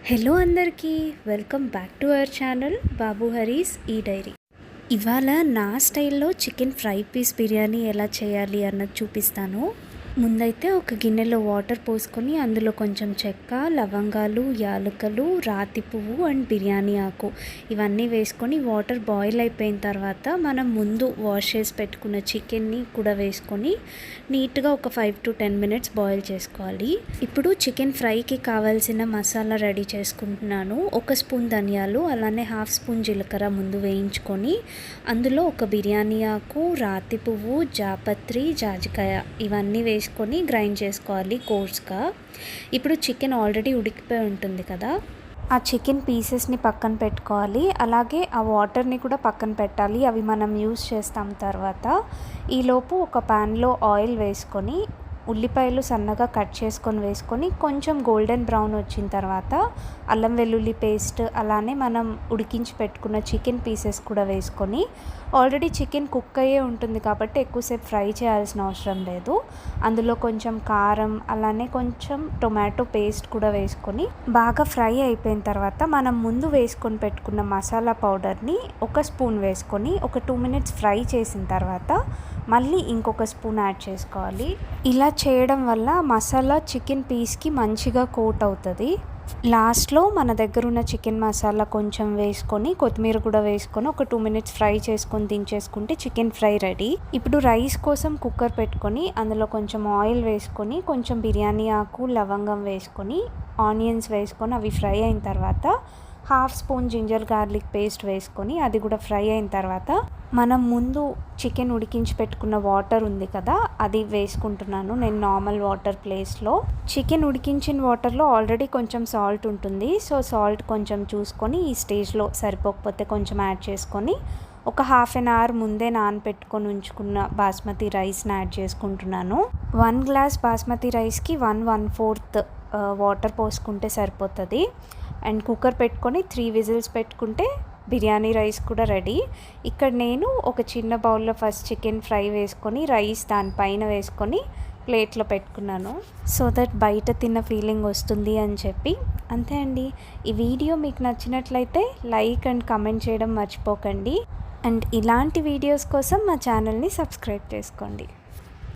Hello అందరికీ welcome back to our channel Babu Harees ఈ diary. ఇవాళ నా స్టైల్లో చికెన్ ఫ్రై పీస్ బిర్యానీ ఎలా చేయాలి అన్నది చూపిస్తాను. ముందైతే ఒక గిన్నెలో వాటర్ పోసుకొని అందులో కొంచెం చెక్క, లవంగాలు, యాలకులు, రాతి పువ్వు అండ్ బిర్యానీ ఆకు ఇవన్నీ వేసుకొని వాటర్ బాయిల్ అయిపోయిన తర్వాత మనం ముందు వాష్ చేసి పెట్టుకున్న చికెన్ని కూడా వేసుకొని నీట్గా ఒక 5 to 10 minutes బాయిల్ చేసుకోవాలి. ఇప్పుడు చికెన్ ఫ్రైకి కావాల్సిన మసాలా రెడీ చేసుకుంటున్నాను. 1 స్పూన్ ధనియాలు, అలానే 1/2 స్పూన్ జీలకర్ర ముందు వేయించుకొని అందులో ఒక బిర్యానీ ఆకు, రాతి పువ్వు, జాపత్రి, జాజికాయ ఇవన్నీ వేసుకొని గ్రైండ్ చేసుకోవాలి కోర్స్గా. ఇప్పుడు చికెన్ ఆల్రెడీ ఉడికిపోయి ఉంటుంది కదా, ఆ చికెన్ పీసెస్ని పక్కన పెట్టుకోవాలి. అలాగే ఆ వాటర్ని కూడా పక్కన పెట్టాలి, అవి మనం యూస్ చేస్తాం తర్వాత. ఈలోపు ఒక ప్యాన్లో ఆయిల్ వేసుకొని ఉల్లిపాయలు సన్నగా కట్ చేసుకొని వేసుకొని కొంచెం గోల్డెన్ బ్రౌన్ వచ్చిన తర్వాత అల్లం వెల్లుల్లి పేస్ట్, అలానే మనం ఉడికించి పెట్టుకున్న చికెన్ పీసెస్ కూడా వేసుకొని, ఆల్రెడీ చికెన్ కుక్ అయ్యే ఉంటుంది కాబట్టి ఎక్కువసేపు ఫ్రై చేయాల్సిన అవసరం లేదు. అందులో కొంచెం కారం, అలానే కొంచెం టొమాటో పేస్ట్ కూడా వేసుకొని బాగా ఫ్రై అయిపోయిన తర్వాత మనం ముందు వేసుకొని పెట్టుకున్న మసాలా పౌడర్ని 1 స్పూన్ వేసుకొని ఒక 2 minutes ఫ్రై చేసిన తర్వాత మళ్ళీ ఇంకొక స్పూన్ యాడ్ చేసుకోవాలి. ఇలా చేయడం వల్ల మసాలా చికెన్ పీస్కి మంచిగా కోట్ అవుతుంది. లాస్ట్లో మన దగ్గర ఉన్న చికెన్ మసాలా కొంచెం వేసుకొని కొత్తిమీర కూడా వేసుకొని ఒక 2 minutes ఫ్రై చేసుకొని దించేసుకుంటే చికెన్ ఫ్రై రెడీ. ఇప్పుడు రైస్ కోసం కుక్కర్ పెట్టుకొని అందులో కొంచెం ఆయిల్ వేసుకొని కొంచెం బిర్యానీ ఆకు, లవంగం వేసుకొని ఆనియన్స్ వేసుకొని అవి ఫ్రై అయిన తర్వాత 1/2 స్పూన్ జింజర్ గార్లిక్ పేస్ట్ వేసుకొని అది కూడా ఫ్రై అయిన తర్వాత మనం ముందు చికెన్ ఉడికించి పెట్టుకున్న వాటర్ ఉంది కదా, అది వేసుకుంటున్నాను నేను నార్మల్ వాటర్ ప్లేస్లో. చికెన్ ఉడికించిన వాటర్లో ఆల్రెడీ కొంచెం సాల్ట్ ఉంటుంది, సో సాల్ట్ కొంచెం చూసుకొని ఈ స్టేజ్లో సరిపోకపోతే కొంచెం యాడ్ చేసుకొని ఒక 1/2 hour ముందే నానబెట్టుకొని ఉంచుకున్న బాస్మతి రైస్ని యాడ్ చేసుకుంటున్నాను. 1 glass బాస్మతి రైస్కి 1/4 వాటర్ పోసుకుంటే సరిపోతుంది. అండ్ కుక్కర్ పెట్టుకొని 3 whistles పెట్టుకుంటే బిర్యానీ రైస్ కూడా రెడీ. ఇక్కడ నేను ఒక చిన్న బౌల్లో ఫస్ట్ చికెన్ ఫ్రై వేసుకొని రైస్ దానిపైన వేసుకొని ప్లేట్లో పెట్టుకున్నాను, సో దట్ బయట తిన్న ఫీలింగ్ వస్తుంది అని చెప్పి. అంతే అండి. ఈ వీడియో మీకు నచ్చినట్లయితే లైక్ అండ్ కమెంట్ చేయడం మర్చిపోకండి. అండ్ ఇలాంటి వీడియోస్ కోసం మా ఛానల్ని సబ్స్క్రైబ్ చేసుకోండి.